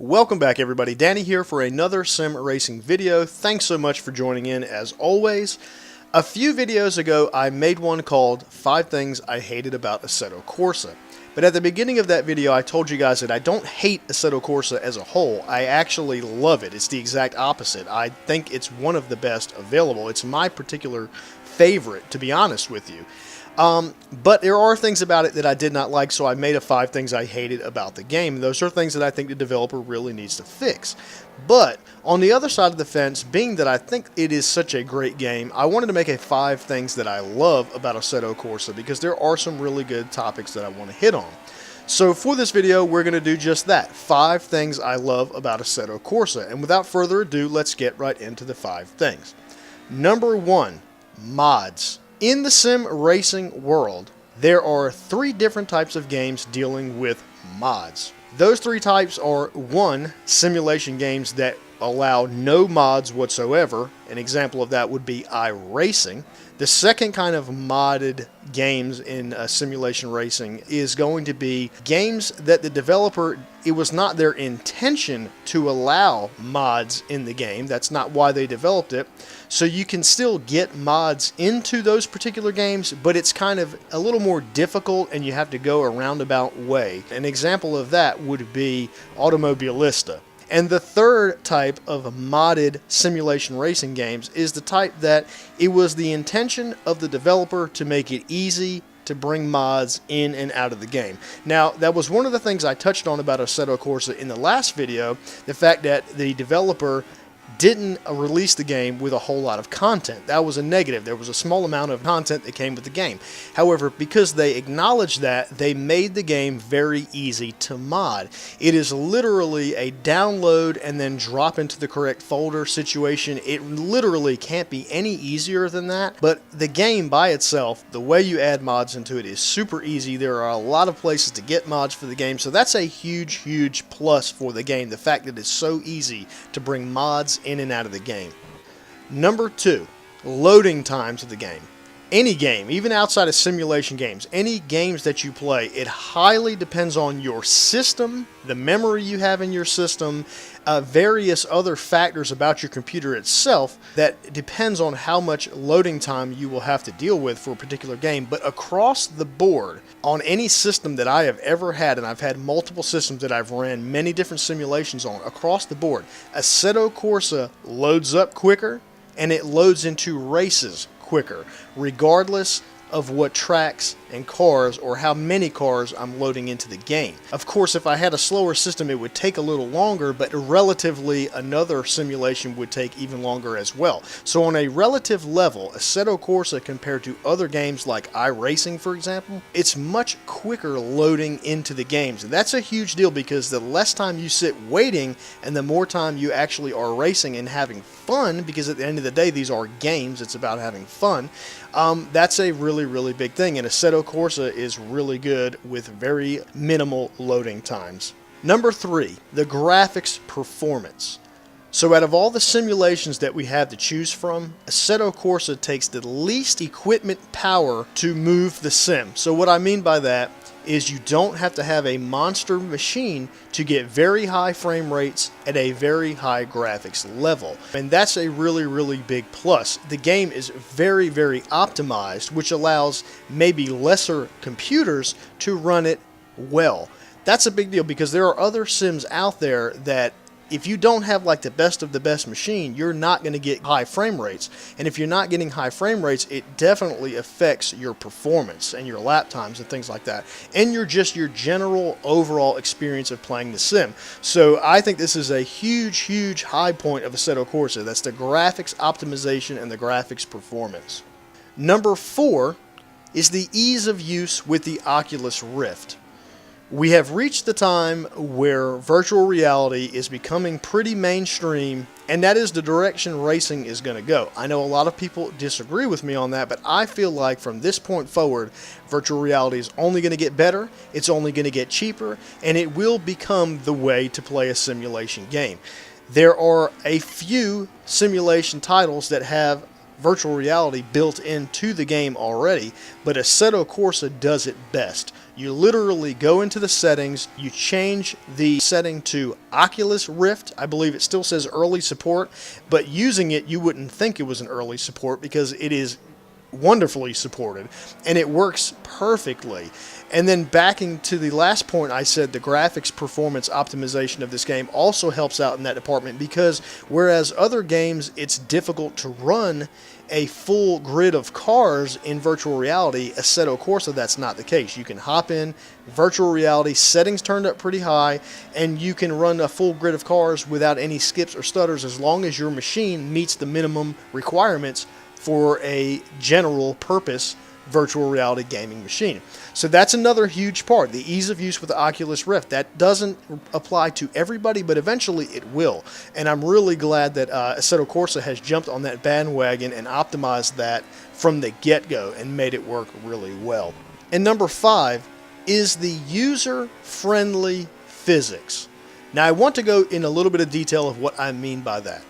Welcome back everybody, Danny here for another sim racing video. Thanks so much for joining in as always. A few videos ago I made one called 5 Things I Hated About Assetto Corsa. But at the beginning of that video I told you guys that I don't hate Assetto Corsa as a whole, I actually love it. It's the exact opposite. I think it's one of the best available. It's my particular favorite, to be honest with you. But there are things about it that I did not like, so I made a 5 things I hated about the game. Those are things that I think the developer really needs to fix. But on the other side of the fence, being that I think it is such a great game, I wanted to make a 5 things that I love about Assetto Corsa because there are some really good topics that I want to hit on. So for this video, we're going to do just that, 5 things I love about Assetto Corsa. And without further ado, let's get right into the 5 things. Number 1, mods. In the sim racing world, there are 3 different types of games dealing with mods. Those 3 types are 1, simulation games that allow no mods whatsoever. An example of that would be iRacing. The second kind of modded games in simulation racing is going to be games that the developer, it was not their intention to allow mods in the game. That's not why they developed it. So you can still get mods into those particular games, but it's kind of a little more difficult and you have to go a roundabout way. An example of that would be Automobilista. And the third type of modded simulation racing games is the type that it was the intention of the developer to make it easy to bring mods in and out of the game. Now, that was one of the things I touched on about Assetto Corsa in the last video, the fact that the developer didn't release the game with a whole lot of content. That was a negative. There was a small amount of content that came with the game. However, because they acknowledged that, they made the game very easy to mod. It is literally a download and then drop into the correct folder situation. It literally can't be any easier than that. But the game by itself, the way you add mods into it is super easy. There are a lot of places to get mods for the game, so that's a huge, huge plus for the game. The fact that it's so easy to bring mods in and out of the game. Number 2, loading times of the game. Any game, even outside of simulation games, any games that you play, it highly depends on your system, the memory you have in your system, various other factors about your computer itself that depends on how much loading time you will have to deal with for a particular game. But across the board, on any system that I have ever had, and I've had multiple systems that I've ran many different simulations on, across the board, Assetto Corsa loads up quicker and it loads into races quicker, regardless of what tracks and cars or how many cars I'm loading into the game. Of course, if I had a slower system, it would take a little longer, but relatively another simulation would take even longer as well. So on a relative level, Assetto Corsa compared to other games like iRacing, for example, it's much quicker loading into the games. And that's a huge deal because the less time you sit waiting and the more time you actually are racing and having fun, because at the end of the day, these are games, it's about having fun. That's a really, really big thing, and Assetto Corsa is really good with very minimal loading times. Number 3, the graphics performance. So out of all the simulations that we have to choose from, Assetto Corsa takes the least equipment power to move the sim. So what I mean by that is you don't have to have a monster machine to get very high frame rates at a very high graphics level. And that's a really, really big plus. The game is very, very optimized, which allows maybe lesser computers to run it well. That's a big deal because there are other sims out there that if you don't have like the best of the best machine, you're not going to get high frame rates. And if you're not getting high frame rates, it definitely affects your performance and your lap times and things like that. And your general overall experience of playing the sim. So I think this is a huge, huge high point of Assetto Corsa. That's the graphics optimization and the graphics performance. Number 4 is the ease of use with the Oculus Rift. We have reached the time where virtual reality is becoming pretty mainstream, and that is the direction racing is going to go. I know a lot of people disagree with me on that, but I feel like from this point forward, virtual reality is only going to get better, it's only going to get cheaper, and it will become the way to play a simulation game. There are a few simulation titles that have virtual reality built into the game already, but Assetto Corsa does it best. You literally go into the settings, you change the setting to Oculus Rift. I believe it still says early support, but using it you wouldn't think it was an early support because it is wonderfully supported and it works perfectly. And then backing to the last point I said, the graphics performance optimization of this game also helps out in that department, because whereas other games it's difficult to run a full grid of cars in virtual reality, Assetto Corsa, that's not the case. You can hop in virtual reality, settings turned up pretty high, and you can run a full grid of cars without any skips or stutters as long as your machine meets the minimum requirements for a general purpose virtual reality gaming machine. So that's another huge part, the ease of use with the Oculus Rift. That doesn't apply to everybody, but eventually it will. And I'm really glad that Assetto Corsa has jumped on that bandwagon and optimized that from the get-go and made it work really well. And number 5 is the user-friendly physics. Now I want to go in a little bit of detail of what I mean by that,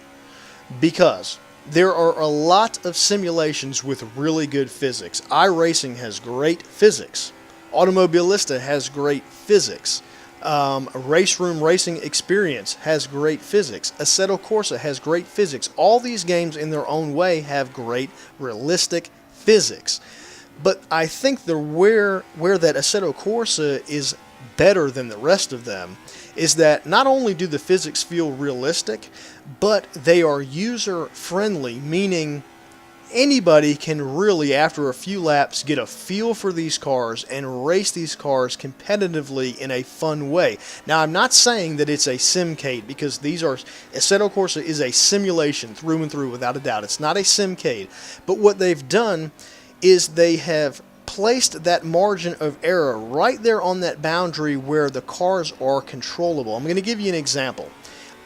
because there are a lot of simulations with really good physics. iRacing has great physics. Automobilista has great physics. Race Room Racing Experience has great physics. Assetto Corsa has great physics. All these games in their own way have great realistic physics. But I think where that Assetto Corsa is better than the rest of them is that not only do the physics feel realistic, but they are user-friendly, meaning anybody can really, after a few laps, get a feel for these cars and race these cars competitively in a fun way. Now, I'm not saying that it's a simcade, because Assetto Corsa is a simulation through and through, without a doubt. It's not a simcade. But what they've done is they have placed that margin of error right there on that boundary where the cars are controllable. I'm going to give you an example.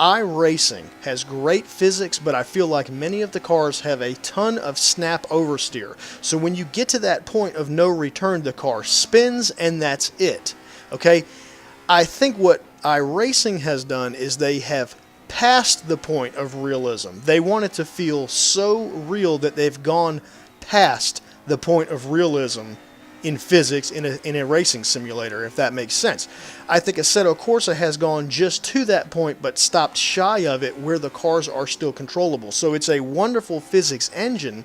iRacing has great physics, but I feel like many of the cars have a ton of snap oversteer. So when you get to that point of no return, the car spins and that's it. Okay? I think what iRacing has done is they have passed the point of realism. They want it to feel so real that they've gone past the point of realism in physics in a racing simulator, if that makes sense. I think Assetto Corsa has gone just to that point but stopped shy of it, where the cars are still controllable. So it's a wonderful physics engine,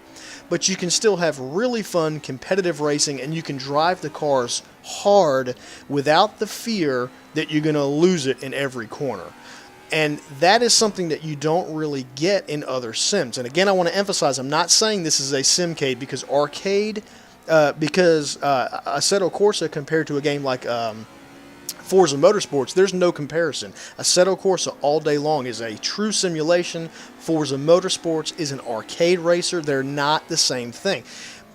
but you can still have really fun competitive racing, and you can drive the cars hard without the fear that you're going to lose it in every corner. And that is something that you don't really get in other sims. And again, I want to emphasize, I'm not saying this is a simcade, because Assetto Corsa, compared to a game like Forza Motorsports, there's no comparison. Assetto Corsa all day long is a true simulation. Forza Motorsports is an arcade racer. They're not the same thing.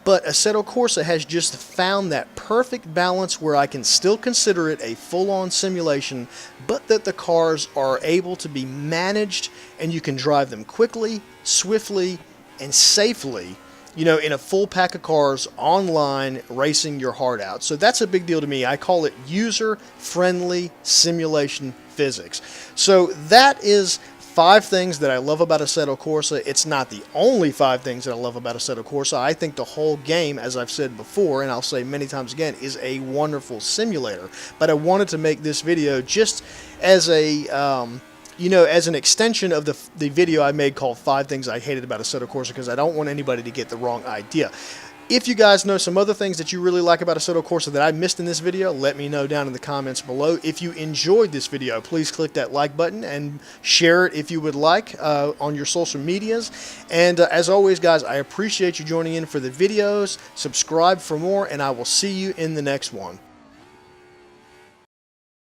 But Assetto Corsa has just found that perfect balance where I can still consider it a full-on simulation, but that the cars are able to be managed and you can drive them quickly, swiftly, and safely, you know, in a full pack of cars online, racing your heart out. So that's a big deal to me. I call it user-friendly simulation physics. So that is 5 things that I love about Assetto Corsa. It's not the only 5 things that I love about Assetto Corsa. I think the whole game, as I've said before, and I'll say many times again, is a wonderful simulator. But I wanted to make this video just as a as an extension of the video I made called 5 Things I Hated About Assetto Corsa, because I don't want anybody to get the wrong idea. If you guys know some other things that you really like about Assetto Corsa that I missed in this video, let me know down in the comments below. If you enjoyed this video, please click that like button and share it if you would like on your social medias. And as always, guys, I appreciate you joining in for the videos. Subscribe for more, and I will see you in the next one.